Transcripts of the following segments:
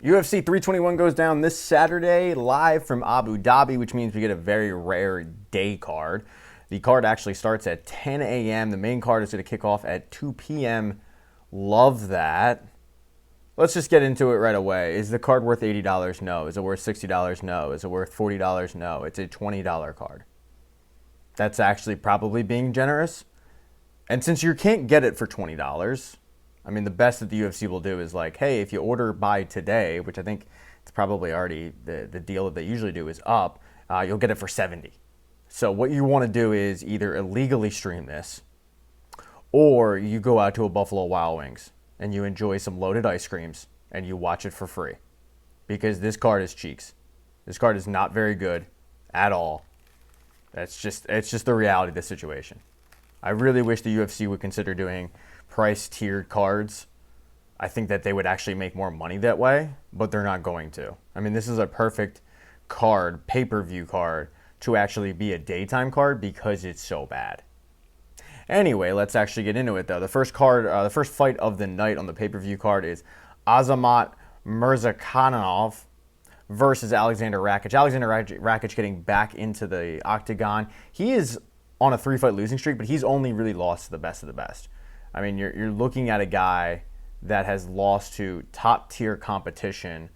UFC 321 goes down this Saturday live from Abu Dhabi, which means we get a very rare day card. The card actually starts at 10 a.m. The main card is going to kick off at 2 p.m. Love that. Let's just get into it right away. Is the card worth $80? No. Is it worth $60? No. Is it worth $40? No. It's a $20 card. That's actually probably being generous. And since you can't get it for $20, I mean, the best that the UFC will do is like, hey, if you order by today, which I think it's probably already the deal that they usually do is up, you'll get it for $70. So what you want to do is either illegally stream this, or you go out to a Buffalo Wild Wings and you enjoy some loaded ice creams and you watch it for free. Because this card is cheeks. This card is not very good at all. It's just the reality of the situation. I really wish the UFC would consider doing price tiered cards. I think that they would actually make more money that way, but they're not going to. I mean, this is a perfect card, pay-per-view card, to actually be a daytime card because it's so bad. Anyway, let's actually get into it though. The first fight of the night on the pay-per-view card is Azamat Murzakanov versus Alexander Rakic. Alexander Rakic getting back into the octagon. He is on a 3-fight losing streak, but he's only really lost to the best of the best. I mean, you're looking at a guy that has lost to top-tier competition,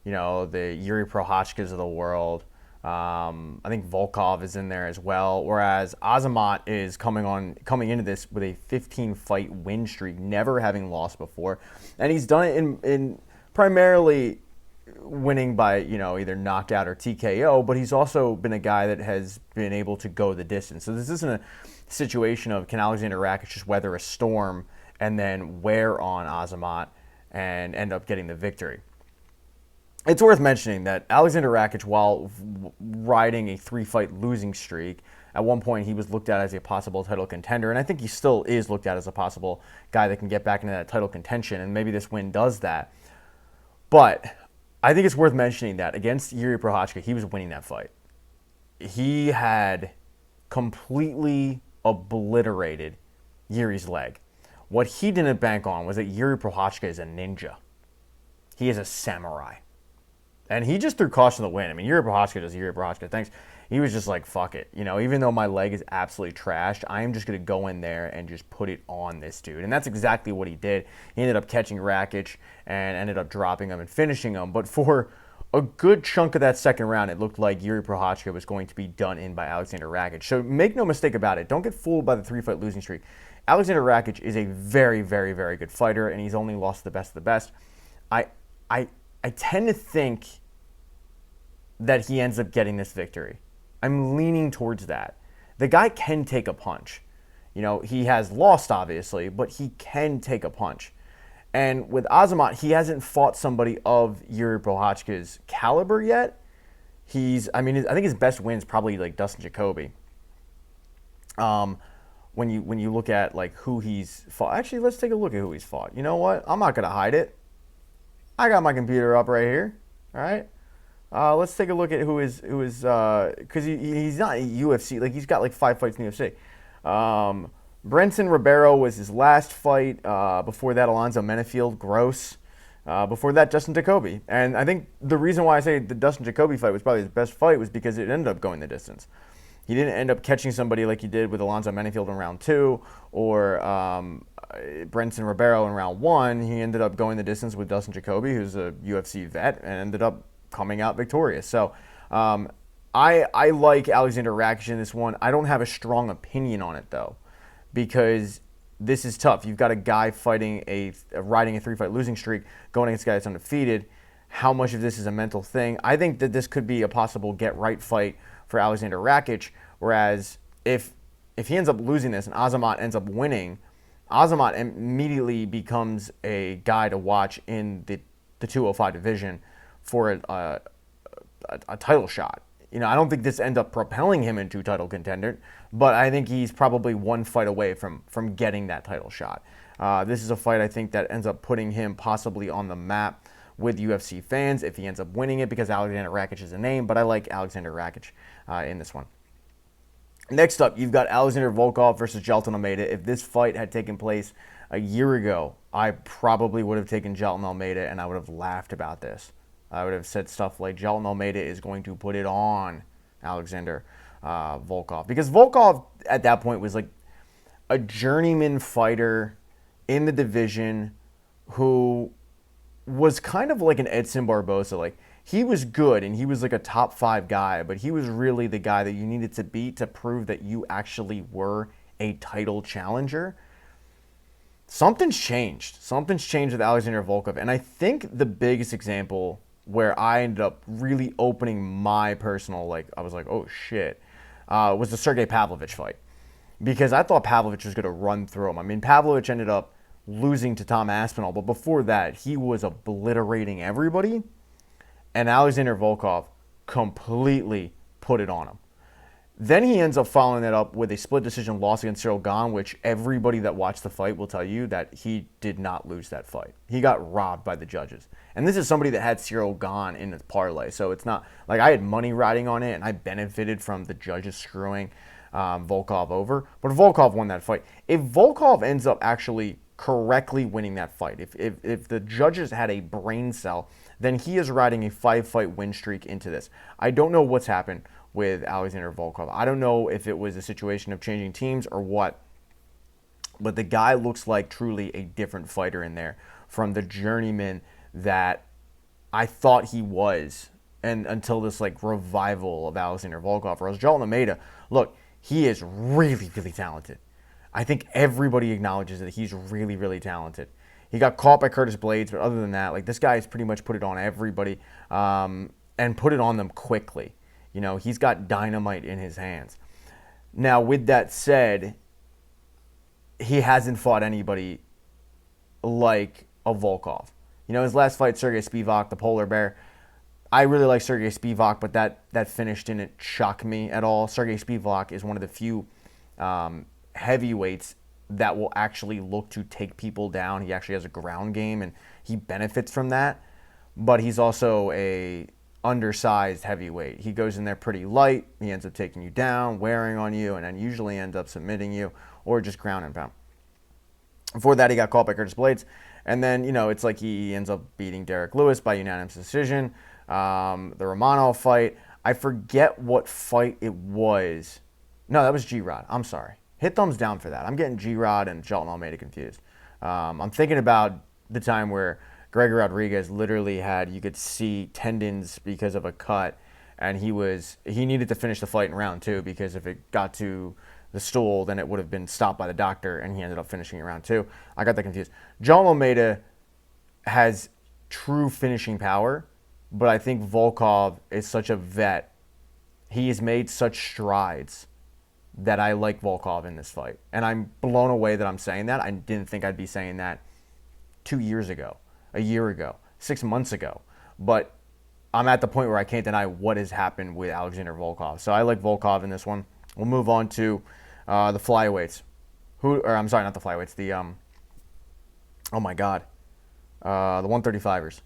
you know, the Yuri Prochazkas of the world. I think Volkov is in there as well, whereas Azamat is coming into this with a 15-fight win streak, never having lost before, and he's done it in primarily winning by, you know, either knockout or TKO, but he's also been a guy that has been able to go the distance. So this isn't a situation of can Alexander Rakic just weather a storm and then wear on Azamat and end up getting the victory. It's worth mentioning that Alexander Rakic, while riding a 3-fight losing streak, at one point he was looked at as a possible title contender, and I think he still is looked at as a possible guy that can get back into that title contention, and maybe this win does that. But I think it's worth mentioning that against Yuri Prochazka, he was winning that fight. He had completely obliterated Yuri's leg. What he didn't bank on was that Yuri Prochazka is a ninja. He is a samurai. And he just threw caution to the wind. I mean, Yuri Prochazka does Yuri Prochazka things. He was just like, fuck it. You know, even though my leg is absolutely trashed, I am just going to go in there and just put it on this dude. And that's exactly what he did. He ended up catching Rakic and ended up dropping him and finishing him. But for a good chunk of that second round, it looked like Yuri Prochazka was going to be done in by Alexander Rakic. So make no mistake about it. Don't get fooled by the 3-fight losing streak. Alexander Rakic is a very, very, very good fighter, and he's only lost to the best of the best. I tend to think that he ends up getting this victory. I'm leaning towards that. The guy can take a punch. You know, he has lost, obviously, but he can take a punch. And with Azamat, he hasn't fought somebody of Yuri Prochazka's caliber yet. I think his best win is probably like Dustin Jacoby. When you look at like who he's fought. Actually, let's take a look at who he's fought. You know what? I'm not gonna hide it. I got my computer up right here. All right. Let's take a look at who is because he's not a UFC, like he's got like 5 fights in the UFC. Brenton Ribeiro was his last fight. Before that, Alonzo Menefield, gross. Before that, Dustin Jacoby. And I think the reason why I say the Dustin Jacoby fight was probably his best fight was because it ended up going the distance. He didn't end up catching somebody like he did with Alonzo Menefield in round 2 or Brenton Ribeiro in round 1. He ended up going the distance with Dustin Jacoby, who's a UFC vet, and ended up coming out victorious. So I like Alexander Rakic in this one. I don't have a strong opinion on it, though, because this is tough. You've got a guy riding a 3-fight losing streak, going against a guy that's undefeated. How much of this is a mental thing? I think that this could be a possible get-right fight for Alexander Rakic, whereas if he ends up losing this and Azamat ends up winning, Azamat immediately becomes a guy to watch in the 205 division for a title shot. You know, I don't think this ends up propelling him into title contender, but I think he's probably 1 fight away from getting that title shot. This is a fight I think that ends up putting him possibly on the map with UFC fans if he ends up winning it, because Alexander Rakic is a name, but I like Alexander Rakic in this one. Next up, you've got Alexander Volkov versus Jailton Almeida. If this fight had taken place a year ago, I probably would have taken Jailton Almeida and I would have laughed about this. I would have said stuff like Jailton Almeida is going to put it on Alexander Volkov. Because Volkov at that point was like a journeyman fighter in the division who was kind of like an Edson Barboza. Like, he was good and he was like a top 5 guy, but he was really the guy that you needed to beat to prove that you actually were a title challenger. Something's changed. Something's changed with Alexander Volkov. And I think the biggest example where I ended up really opening my personal, like, I was like, oh shit, was the Sergey Pavlovich fight. Because I thought Pavlovich was going to run through him. I mean, Pavlovich ended up losing to Tom Aspinall, but before that, he was obliterating everybody. And Alexander Volkov completely put it on him. Then he ends up following that up with a split decision loss against Cyril Gane, which everybody that watched the fight will tell you that he did not lose that fight. He got robbed by the judges. And this is somebody that had Cyril Gane in his parlay, so it's not like I had money riding on it and I benefited from the judges screwing Volkov over. But Volkov won that fight. If Volkov ends up actually correctly winning that fight, if the judges had a brain cell, then he is riding a 5-fight win streak into this. I don't know what's happened with Alexander Volkov. I don't know if it was a situation of changing teams or what, but the guy looks like truly a different fighter in there from the journeyman that I thought he was, and until this like revival of Alexander Volkov. Or else Jailton Almeida, look, he is really, really talented. I think everybody acknowledges that he's really, really talented. He got caught by Curtis Blades, but other than that, like, this guy's pretty much put it on everybody and put it on them quickly. You know, he's got dynamite in his hands. Now, with that said, he hasn't fought anybody like a Volkov. You know, his last fight, Sergey Spivak, the polar bear, I really like Sergey Spivak, but that finish didn't shock me at all. Sergey Spivak is one of the few heavyweights that will actually look to take people down. He actually has a ground game, and he benefits from that. But he's also a undersized heavyweight. He goes in there pretty light. He ends up taking you down, wearing on you, and then usually ends up submitting you or just ground and pound. Before that, he got caught by Curtis Blades. And then, you know, it's like he ends up beating Derek Lewis by unanimous decision. The Romano fight, I forget what fight it was. No, that was G-Rod. I'm sorry. Hit thumbs down for that. I'm getting G-Rod and Jailton Almeida confused. I'm thinking about the time where Gregor Rodriguez literally had, you could see tendons because of a cut, and he needed to finish the fight in round 2 because if it got to the stool, then it would have been stopped by the doctor, and he ended up finishing in round 2. I got that confused. Jailton Almeida has true finishing power, but I think Volkov is such a vet. He has made such strides that I like Volkov in this fight. And I'm blown away that I'm saying that. I didn't think I'd be saying that 2 years ago, a year ago, 6 months ago. But I'm at the point where I can't deny what has happened with Alexander Volkov. So I like Volkov in this one. We'll move on to the flyweights. I'm sorry, not the flyweights. The, oh my God. The 135ers.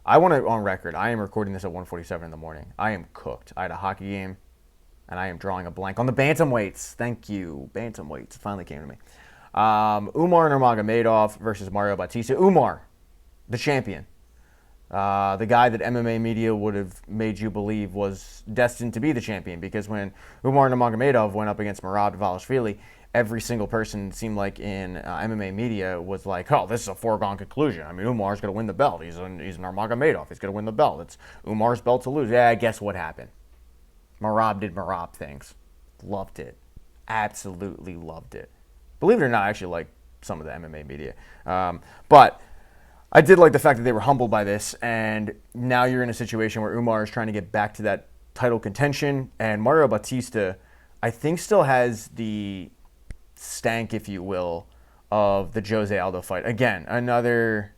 I want to, on record, I am recording this at 1:47 in the morning. I am cooked. I had a hockey game, and I am drawing a blank on the bantamweights. Thank you. Bantamweights. It finally came to me. Umar Nurmagomedov versus Mario Bautista. Umar, the champion. The guy that MMA media would have made you believe was destined to be the champion, because when Umar Nurmagomedov went up against Merab Dvalishvili, every single person seemed like in MMA media was like, oh, this is a foregone conclusion. I mean, Umar's going to win the belt. He's Nurmagomedov. He's going to win the belt. It's Umar's belt to lose. Yeah, guess what happened? Merab did Merab things. Loved it. Absolutely loved it. Believe it or not, I actually like some of the MMA media. But I did like the fact that they were humbled by this, and now you're in a situation where Umar is trying to get back to that title contention, and Mario Bautista, I think, still has the stank, if you will, of the Jose Aldo fight. Again, another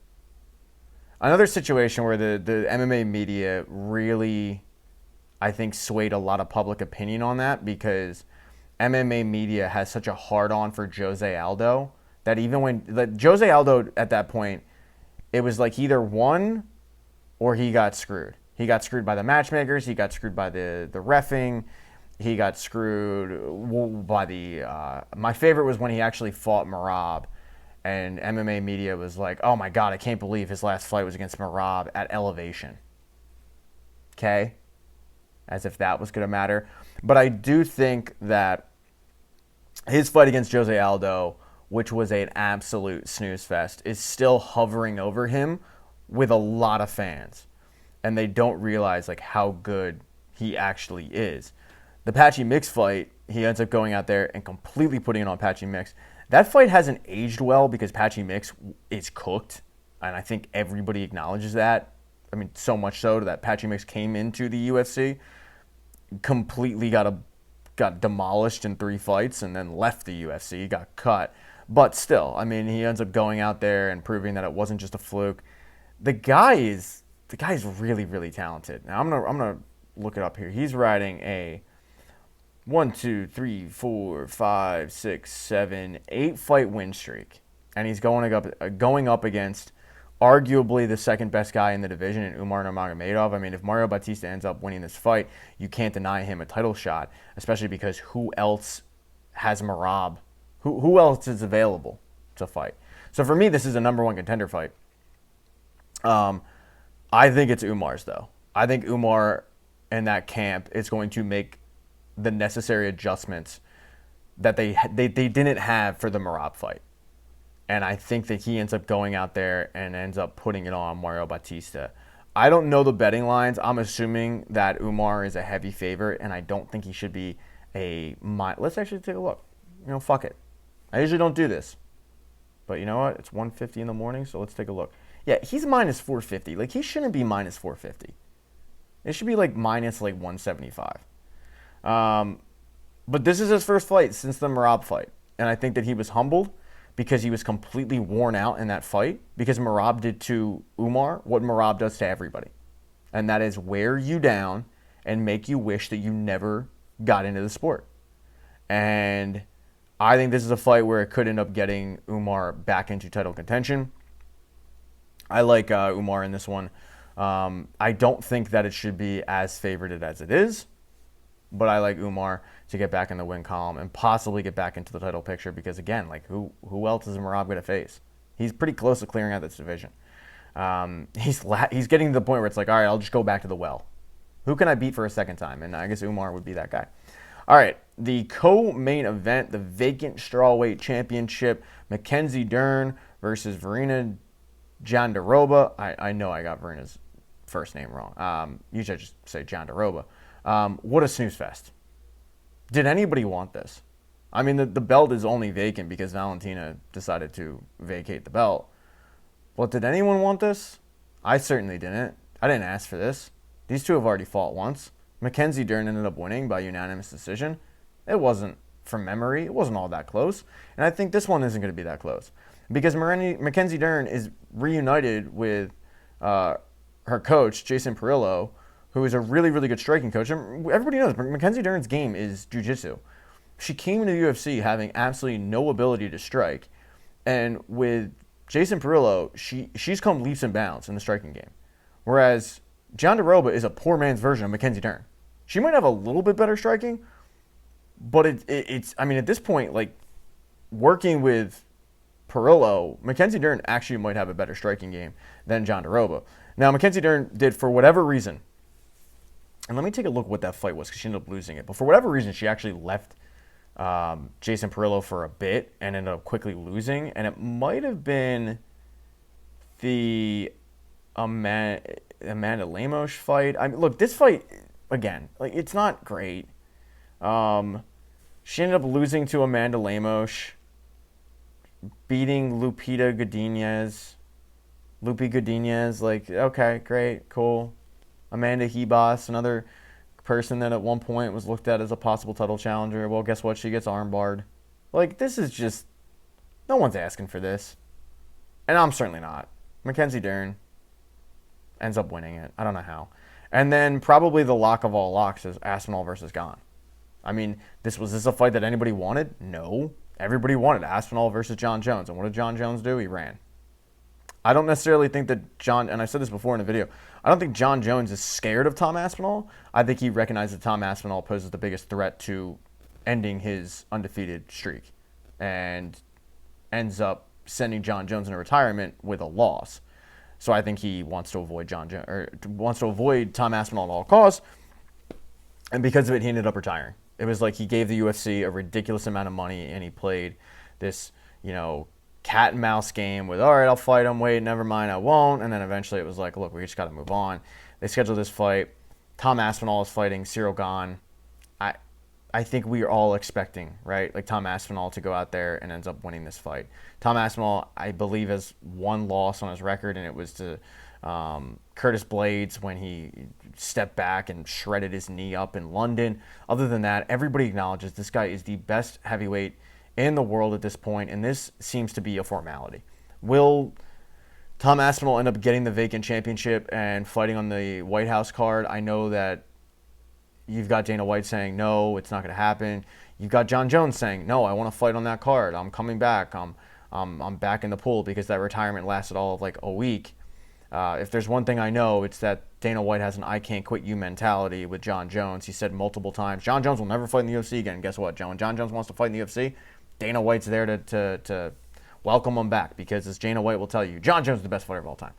situation where the MMA media really, I think, swayed a lot of public opinion on that, because MMA media has such a hard-on for Jose Aldo that even when Jose Aldo at that point, it was like either won or he got screwed. He got screwed by the matchmakers. He got screwed by the reffing. He got screwed by the... my favorite was when he actually fought Merab, And MMA media was like, oh my God, I can't believe his last fight was against Merab at elevation. Okay? As if that was going to matter. But I do think that his fight against Jose Aldo, which was an absolute snooze fest, is still hovering over him with a lot of fans. And they don't realize like how good he actually is. The Patchy Mix fight, he ends up going out there and completely putting it on Patchy Mix. That fight hasn't aged well because Patchy Mix is cooked, and I think everybody acknowledges that. I mean, so much so that Patchy Mix came into the UFC, completely got demolished in 3 fights, and then left the UFC, got cut. But still, I mean, he ends up going out there and proving that it wasn't just a fluke. The guy is really, really talented. Now I'm gonna look it up here. He's riding a 1, 2, 3, 4, 5, 6, 7, 8 fight win streak, and he's going up against arguably the second best guy in the division in Umar Nurmagomedov. I mean, if Mario Bautista ends up winning this fight, you can't deny him a title shot, especially because who else has Merab? Who else is available to fight? So for me, this is a number 1 contender fight. I think it's Umar's, though. I think Umar and that camp is going to make the necessary adjustments that they didn't have for the Merab fight. And I think that he ends up going out there and ends up putting it on Mario Bautista. I don't know the betting lines. I'm assuming that Umar is a heavy favorite, and I don't think he should be let's actually take a look. Fuck it. I usually don't do this. But you know what? It's 1:50 in the morning, so let's take a look. Yeah, he's minus 450. Like, he shouldn't be minus 450. It should be like minus 175. But this is his first fight since the Merab fight. And I think that he was humbled because he was completely worn out in that fight because Merab did to Umar what Merab does to everybody. And that is wear you down and make you wish that you never got into the sport. And I think this is a fight where it could end up getting Umar back into title contention. I like Umar in this one. I don't think that it should be as favorited as it is. But I like Umar to get back in the win column and possibly get back into the title picture because, again, like who else is Merab going to face? He's pretty close to clearing out this division. He's getting to the point where it's like, all right, I'll just go back to the well. Who can I beat for a second time? And I guess Umar would be that guy. All right, the co-main event, the vacant strawweight championship, Mackenzie Dern versus Verena Jandiroba. I know I got Verena's first name wrong. Usually I just say Jandiroba. What a snooze fest. Did anybody want this? I mean, the belt is only vacant because Valentina decided to vacate the belt. But did anyone want this? I certainly didn't. I didn't ask for this. These two have already fought once. Mackenzie Dern ended up winning by unanimous decision. It wasn't from memory. It wasn't all that close. And I think this one isn't going to be that close. Because Mackenzie Dern is reunited with her coach, Jason Perillo, who is a really, really good striking coach. And everybody knows Mackenzie Dern's game is jiu-jitsu. She came into the UFC having absolutely no ability to strike. And with Jason Perillo, she's come leaps and bounds in the striking game. Whereas Jandiroba is a poor man's version of Mackenzie Dern. She might have a little bit better striking, but it's I mean, at this point, like, working with Perillo, Mackenzie Dern actually might have a better striking game than Jandiroba. Now, Mackenzie Dern did, for whatever reason, and let me take a look at what that fight was because she ended up losing it. But for whatever reason, she actually left Jason Perillo for a bit and ended up quickly losing. And it might have been the Amanda Lemos fight. I mean, look, this fight, again, like, it's not great. She ended up losing to Amanda Lemos, beating Lupi Godinez. Like, okay, great, cool. Amanda Hebos, another person that at one point was looked at as a possible title challenger. Well, guess what? She gets armbarred. Like, this is just, no one's asking for this. And I'm certainly not. Mackenzie Dern ends up winning it. I don't know how. And then probably the lock of all locks is Aspinall versus Gane. I mean, was this a fight that anybody wanted? No. Everybody wanted Aspinall versus John Jones. And what did John Jones do? He ran. I don't necessarily think that and I said this before in a video, I don't think John Jones is scared of Tom Aspinall. I think he recognizes that Tom Aspinall poses the biggest threat to ending his undefeated streak and ends up sending John Jones into retirement with a loss. So I think he wants to avoid Tom Aspinall at all costs, and because of it, he ended up retiring. It was like he gave the UFC a ridiculous amount of money, and he played this, cat and mouse game with, all right, I'll fight him. Wait, never mind, I won't. And then eventually it was like, look, we just got to move on. They scheduled this fight. Tom Aspinall is fighting Cyril Gane. I think we are all expecting, right, like Tom Aspinall to go out there and ends up winning this fight. Tom Aspinall, I believe, has one loss on his record, and it was to Curtis Blades when he stepped back and shredded his knee up in London. Other than that, everybody acknowledges this guy is the best heavyweight in the world at this point, and this seems to be a formality. Will Tom Aspinall end up getting the vacant championship and fighting on the White House card? I know that you've got Dana White saying, no, it's not going to happen. You've got John Jones saying, no, I want to fight on that card. I'm coming back. I'm back in the pool, because that retirement lasted all of like a week. If there's one thing I know, it's that Dana White has an I can't quit you mentality with John Jones. He said multiple times, John Jones will never fight in the UFC again. Guess what, When John Jones wants to fight in the UFC, Dana White's there to welcome him back, because as Dana White will tell you, John Jones is the best fighter of all time.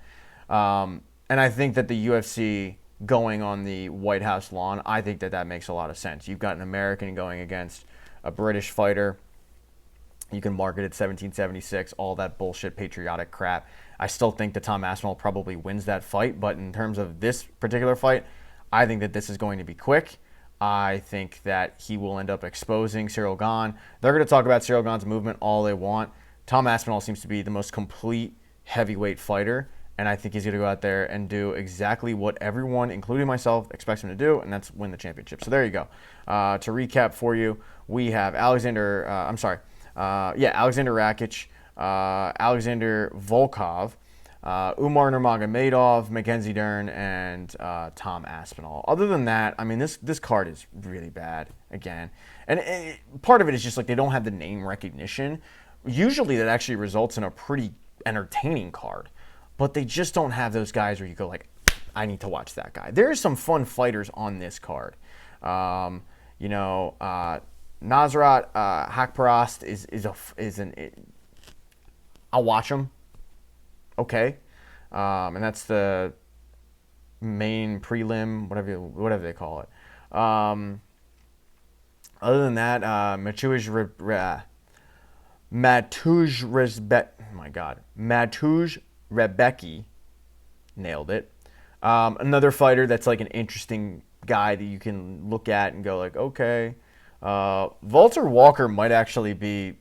And I think that the UFC going on the White House lawn, I think that makes a lot of sense. You've got an American going against a British fighter. You can market it 1776, all that bullshit patriotic crap. I still think that Tom Aspinall probably wins that fight, but in terms of this particular fight, I think that this is going to be quick. I think that he will end up exposing Cyril Gane. They're going to talk about Cyril Gane's movement all they want. Tom Aspinall seems to be the most complete heavyweight fighter, and I think he's going to go out there and do exactly what everyone, including myself, expects him to do, and that's win the championship. So there you go. To recap for you, we have Alexander Rakic, Alexander Volkov, Umar Nurmagomedov, Mackenzie Dern, and Tom Aspinall. Other than that, I mean, this card is really bad again. And part of it is just like they don't have the name recognition. Usually that actually results in a pretty entertaining card. But they just don't have those guys where you go like, I need to watch that guy. There are some fun fighters on this card. Nasrat Haqparast I'll watch him. Okay. And that's the main prelim, whatever they call it. Other than that, Matuj Rebecki nailed it. Another fighter that's like an interesting guy that you can look at and go like, okay. Walter Walker might actually be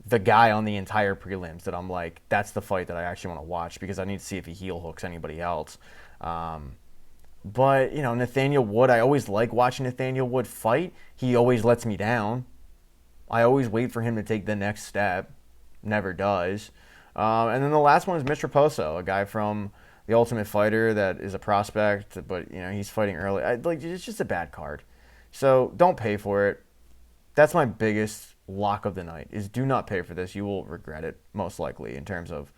the guy on the entire prelims that I'm like, that's the fight that I actually want to watch, because I need to see if he heel hooks anybody else. But, Nathaniel Wood, I always like watching Nathaniel Wood fight. He always lets me down. I always wait for him to take the next step. Never does. And then the last one is Mitch Raposo, a guy from The Ultimate Fighter that is a prospect, but, he's fighting early. It's just a bad card. So don't pay for it. That's my biggest lock of the night, is do not pay for this. You will regret it, most likely, in terms of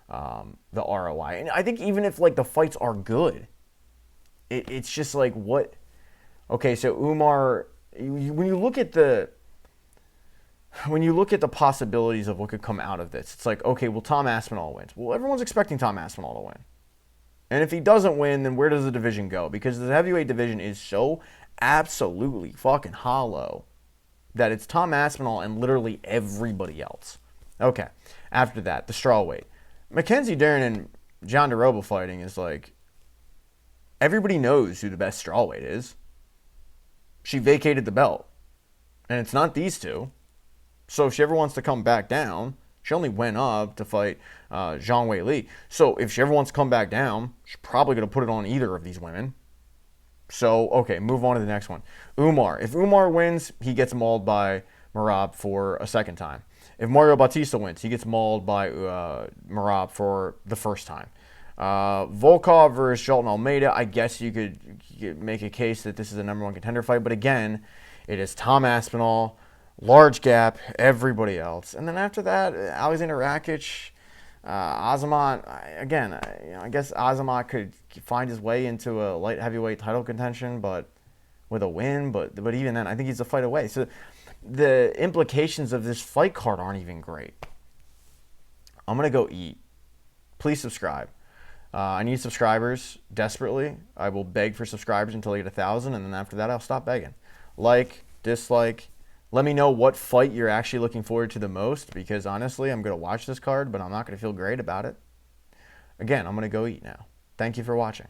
the ROI. And I think even if, the fights are good, it's just like, what? Okay, so Umar, when you look at the possibilities of what could come out of this, it's like, okay, well, Tom Aspinall wins. Well, everyone's expecting Tom Aspinall to win. And if he doesn't win, then where does the division go? Because the heavyweight division is so absolutely fucking hollow that it's Tom Aspinall and literally everybody else. Okay, after that, the strawweight. Mackenzie Dern and John DeRoba fighting is like, everybody knows who the best strawweight is. She vacated the belt. And it's not these two. So if she ever wants to come back down, she only went up to fight Zhang Weili. So if she ever wants to come back down, she's probably going to put it on either of these women. So, okay, move on to the next one. Umar. If Umar wins, he gets mauled by Merab for a second time. If Mario Bautista wins, he gets mauled by Merab for the first time. Volkov versus Shelton Almeida, I guess you could make a case that this is a number one contender fight. But again, it is Tom Aspinall, large gap, everybody else. And then after that, Alexander Rakic, Azamat, again, I guess Azamat could find his way into a light heavyweight title contention, but with a win. But even then, I think he's a fight away. So the implications of this fight card aren't even great. I'm going to go eat. Please subscribe. I need subscribers desperately. I will beg for subscribers until I get 1,000, and then after that, I'll stop begging. Like, dislike. Let me know what fight you're actually looking forward to the most, because honestly, I'm going to watch this card, but I'm not going to feel great about it. Again, I'm going to go eat now. Thank you for watching.